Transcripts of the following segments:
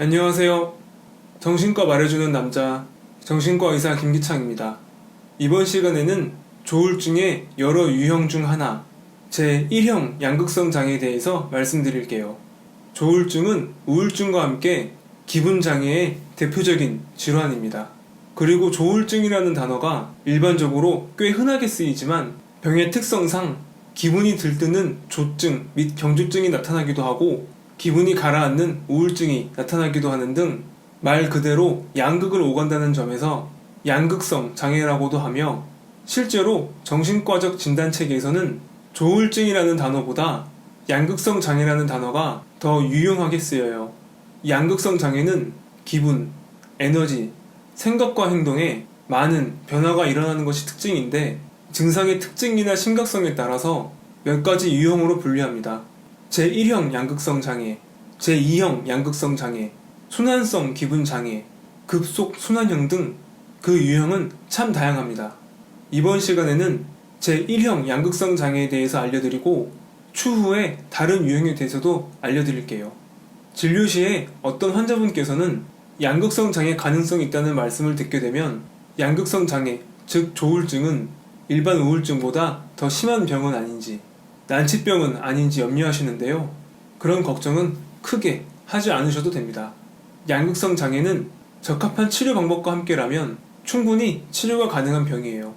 안녕하세요. 정신과 말해주는 남자, 정신과 의사 김기창입니다. 이번 시간에는 조울증의 여러 유형 중 하나, 제1형 양극성 장애에 대해서 말씀드릴게요. 조울증은 우울증과 함께 기분장애의 대표적인 질환입니다. 그리고 조울증이라는 단어가 일반적으로 꽤 흔하게 쓰이지만 병의 특성상 기분이 들뜨는 조증 및 경조증이 나타나기도 하고 기분이 가라앉는 우울증이 나타나기도 하는 등 말 그대로 양극을 오간다는 점에서 양극성 장애라고도 하며, 실제로 정신과적 진단체계에서는 조울증이라는 단어보다 양극성 장애라는 단어가 더 유용하게 쓰여요. 양극성 장애는 기분, 에너지, 생각과 행동에 많은 변화가 일어나는 것이 특징인데, 증상의 특징이나 심각성에 따라서 몇 가지 유형으로 분류합니다. 제1형 양극성 장애, 제2형 양극성 장애, 순환성 기분 장애, 급속 순환형 등 그 유형은 참 다양합니다. 이번 시간에는 제1형 양극성 장애에 대해서 알려드리고 추후에 다른 유형에 대해서도 알려드릴게요. 진료 시에 어떤 환자분께서는 양극성 장애 가능성이 있다는 말씀을 듣게 되면 양극성 장애, 즉 조울증은 일반 우울증보다 더 심한 병은 아닌지, 난치병은 아닌지 염려하시는데요. 그런 걱정은 크게 하지 않으셔도 됩니다. 양극성 장애는 적합한 치료 방법과 함께라면 충분히 치료가 가능한 병이에요.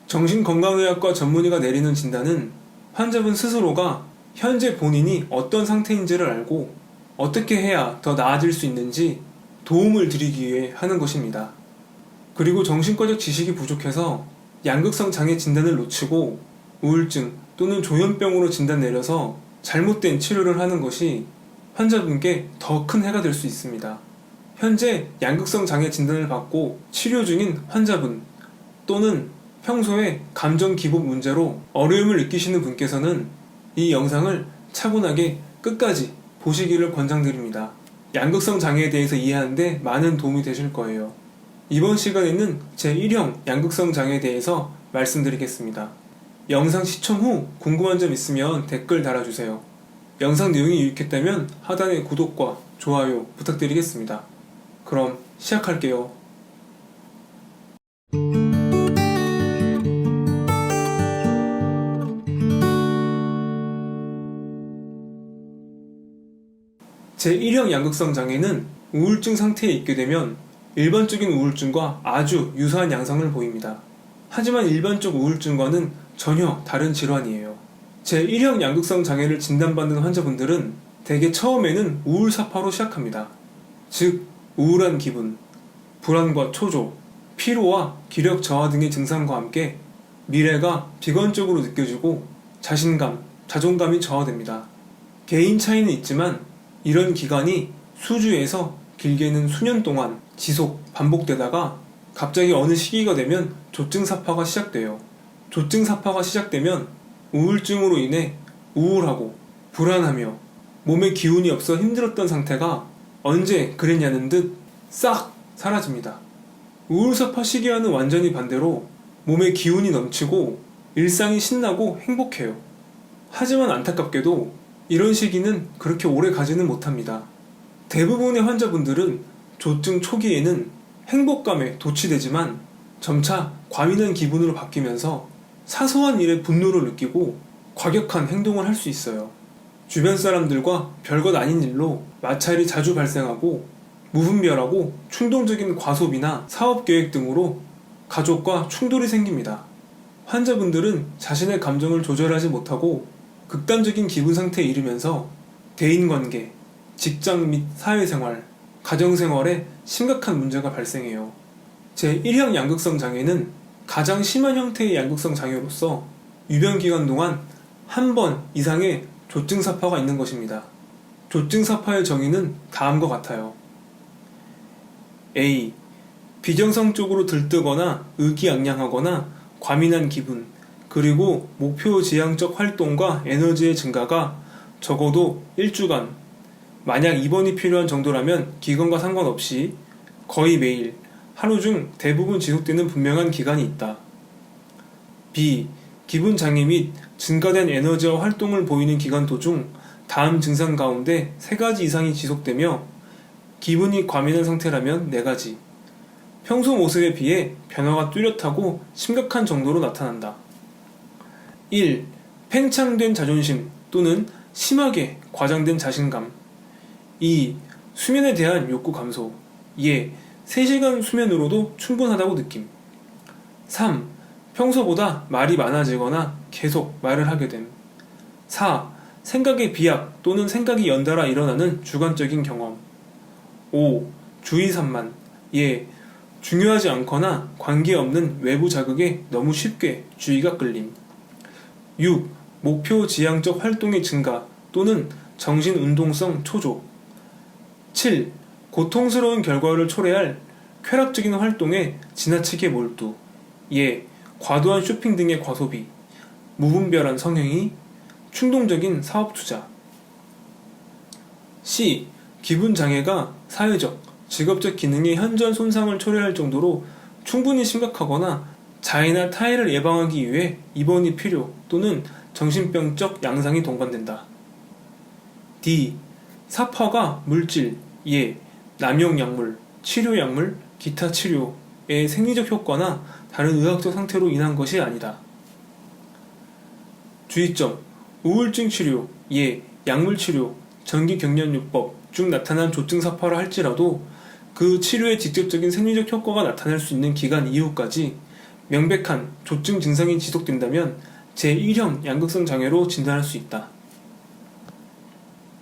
정신건강의학과 전문의가 내리는 진단은 환자분 스스로가 현재 본인이 어떤 상태인지를 알고 어떻게 해야 더 나아질 수 있는지 도움을 드리기 위해 하는 것입니다. 그리고 정신과적 지식이 부족해서 양극성 장애 진단을 놓치고 우울증 또는 조현병으로 진단 내려서 잘못된 치료를 하는 것이 환자분께 더 큰 해가 될 수 있습니다. 현재 양극성 장애 진단을 받고 치료 중인 환자분 또는 평소에 감정 기복 문제로 어려움을 느끼시는 분께서는 이 영상을 차분하게 끝까지 보시기를 권장드립니다. 양극성 장애에 대해서 이해하는데 많은 도움이 되실 거예요. 이번 시간에는 제1형 양극성 장애에 대해서 말씀드리겠습니다. 영상 시청 후 궁금한 점 있으면 댓글 달아주세요. 영상 내용이 유익했다면 하단의 구독과 좋아요 부탁드리겠습니다. 그럼 시작할게요. 제1형 양극성 장애는 우울증 상태에 있게 되면 일반적인 우울증과 아주 유사한 양상을 보입니다. 하지만 일반적 우울증과는 전혀 다른 질환이에요. 제1형 양극성 장애를 진단받는 환자분들은 대개 처음에는 우울사파로 시작합니다. 즉, 우울한 기분, 불안과 초조, 피로와 기력 저하 등의 증상과 함께 미래가 비관적으로 느껴지고 자신감, 자존감이 저하됩니다. 개인 차이는 있지만 이런 기간이 수주에서 길게는 수년 동안 지속, 반복되다가 갑자기 어느 시기가 되면 조증사파가 시작돼요. 조증사파가 시작되면 우울증으로 인해 우울하고 불안하며 몸에 기운이 없어 힘들었던 상태가 언제 그랬냐는 듯 싹 사라집니다. 우울사파 시기와는 완전히 반대로 몸에 기운이 넘치고 일상이 신나고 행복해요. 하지만 안타깝게도 이런 시기는 그렇게 오래 가지는 못합니다. 대부분의 환자분들은 조증 초기에는 행복감에 도취되지만 점차 과민한 기분으로 바뀌면서 사소한 일에 분노를 느끼고 과격한 행동을 할 수 있어요. 주변 사람들과 별것 아닌 일로 마찰이 자주 발생하고 무분별하고 충동적인 과소비나 사업계획 등으로 가족과 충돌이 생깁니다. 환자분들은 자신의 감정을 조절하지 못하고 극단적인 기분 상태에 이르면서 대인관계, 직장 및 사회생활, 가정생활에 심각한 문제가 발생해요. 제1형 양극성 장애는 가장 심한 형태의 양극성 장애로서 유병기간 동안 한 번 이상의 조증사파가 있는 것입니다. 조증사파의 정의는 다음과 같아요. A. 비정상적으로 들뜨거나 의기양양하거나 과민한 기분, 그리고 목표지향적 활동과 에너지의 증가가 적어도 1주간, 만약 입원이 필요한 정도라면 기간과 상관없이 거의 매일, 하루 중 대부분 지속되는 분명한 기간이 있다. B. 기분 장애 및 증가된 에너지와 활동을 보이는 기간 도중 다음 증상 가운데 3가지 이상이 지속되며 기분이 과민한 상태라면 4가지. 평소 모습에 비해 변화가 뚜렷하고 심각한 정도로 나타난다. 1. 팽창된 자존심 또는 심하게 과장된 자신감. 2. 수면에 대한 욕구 감소. 예, 3시간 수면으로도 충분하다고 느낌. 3. 평소보다 말이 많아지거나 계속 말을 하게 됨. 4. 생각의 비약 또는 생각이 연달아 일어나는 주관적인 경험. 5. 주의 산만. 예, 중요하지 않거나 관계없는 외부 자극에 너무 쉽게 주의가 끌림. 6. 목표 지향적 활동의 증가 또는 정신 운동성 초조. 7. 고통스러운 결과를 초래할 쾌락적인 활동에 지나치게 몰두. 예, 과도한 쇼핑 등의 과소비. 무분별한 성행위, 충동적인 사업 투자. C. 기분 장애가 사회적, 직업적 기능의 현저한 손상을 초래할 정도로 충분히 심각하거나 자해나 타해를 예방하기 위해 입원이 필요 또는 정신병적 양상이 동반된다. D. 사파가 물질, 예, 남용약물, 치료약물, 기타 치료의 생리적 효과나 다른 의학적 상태로 인한 것이 아니다. 주의점. 우울증 치료, 예, 약물 치료, 전기경련요법 중 나타난 조증 사파라 할지라도 그 치료의 직접적인 생리적 효과가 나타날 수 있는 기간 이후까지 명백한 조증 증상이 지속된다면 제1형 양극성 장애로 진단할 수 있다.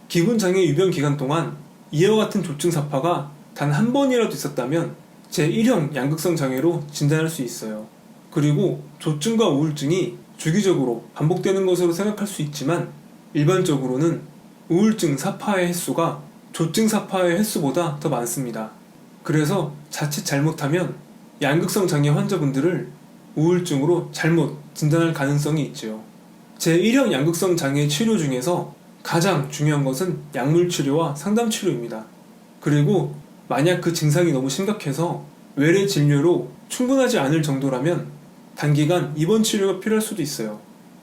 기분장애 유병 기간 동안 이와 같은 조증 사파가 단 한 번이라도 있었다면 제1형 양극성 장애로 진단할 수 있어요. 그리고 조증과 우울증이 주기적으로 반복되는 것으로 생각할 수 있지만 일반적으로는 우울증 사파의 횟수가 조증 사파의 횟수보다 더 많습니다. 그래서 자칫 잘못하면 양극성 장애 환자분들을 우울증으로 잘못 진단할 가능성이 있지요. 제1형 양극성 장애 치료 중에서 가장 중요한 것은 약물 치료와 상담 치료입니다. 그리고 만약 그 증상이 너무 심각해서 외래 진료로 충분하지 않을 정도라면 단기간 입원 치료가 필요할 수도 있어요.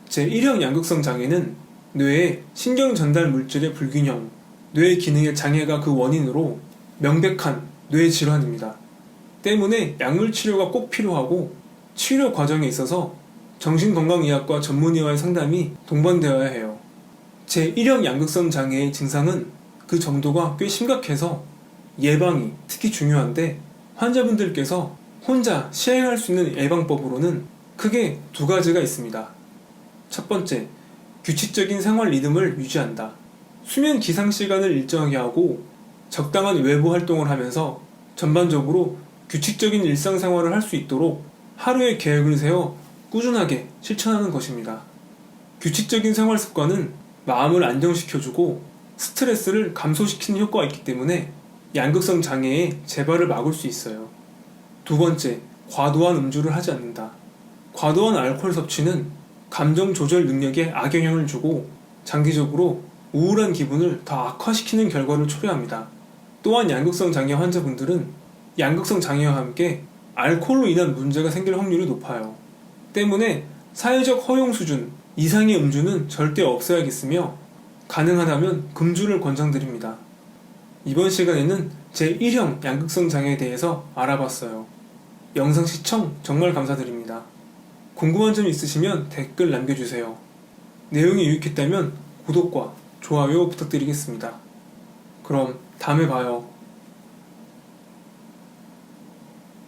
제1형 양극성 장애는 뇌의 신경 전달 물질의 불균형, 뇌 기능의 장애가 그 원인으로 명백한 뇌 질환입니다. 때문에 약물 치료가 꼭 필요하고 치료 과정에 있어서 정신건강의학과 전문의와의 상담이 동반되어야 해요. 제1형 양극성 장애의 증상은 그 정도가 꽤 심각해서 예방이 특히 중요한데 환자분들께서 혼자 시행할 수 있는 예방법으로는 크게 2가지가 있습니다. 첫 번째, 규칙적인 생활 리듬을 유지한다. 수면 기상 시간을 일정하게 하고 적당한 외부 활동을 하면서 전반적으로 규칙적인 일상생활을 할 수 있도록 하루의 계획을 세워 꾸준하게 실천하는 것입니다. 규칙적인 생활 습관은 마음을 안정시켜주고 스트레스를 감소시키는 효과가 있기 때문에 양극성 장애의 재발을 막을 수 있어요. 2번째, 과도한 음주를 하지 않는다. 과도한 알코올 섭취는 감정 조절 능력에 악영향을 주고 장기적으로 우울한 기분을 더 악화시키는 결과를 초래합니다. 또한 양극성 장애 환자분들은 양극성 장애와 함께 알코올로 인한 문제가 생길 확률이 높아요. 때문에 사회적 허용 수준 이상의 음주는 절대 없어야겠으며 가능하다면 금주를 권장드립니다. 이번 시간에는 제1형 양극성 장애에 대해서 알아봤어요. 영상 시청 정말 감사드립니다. 궁금한 점 있으시면 댓글 남겨주세요. 내용이 유익했다면 구독과 좋아요 부탁드리겠습니다. 그럼 다음에 봐요.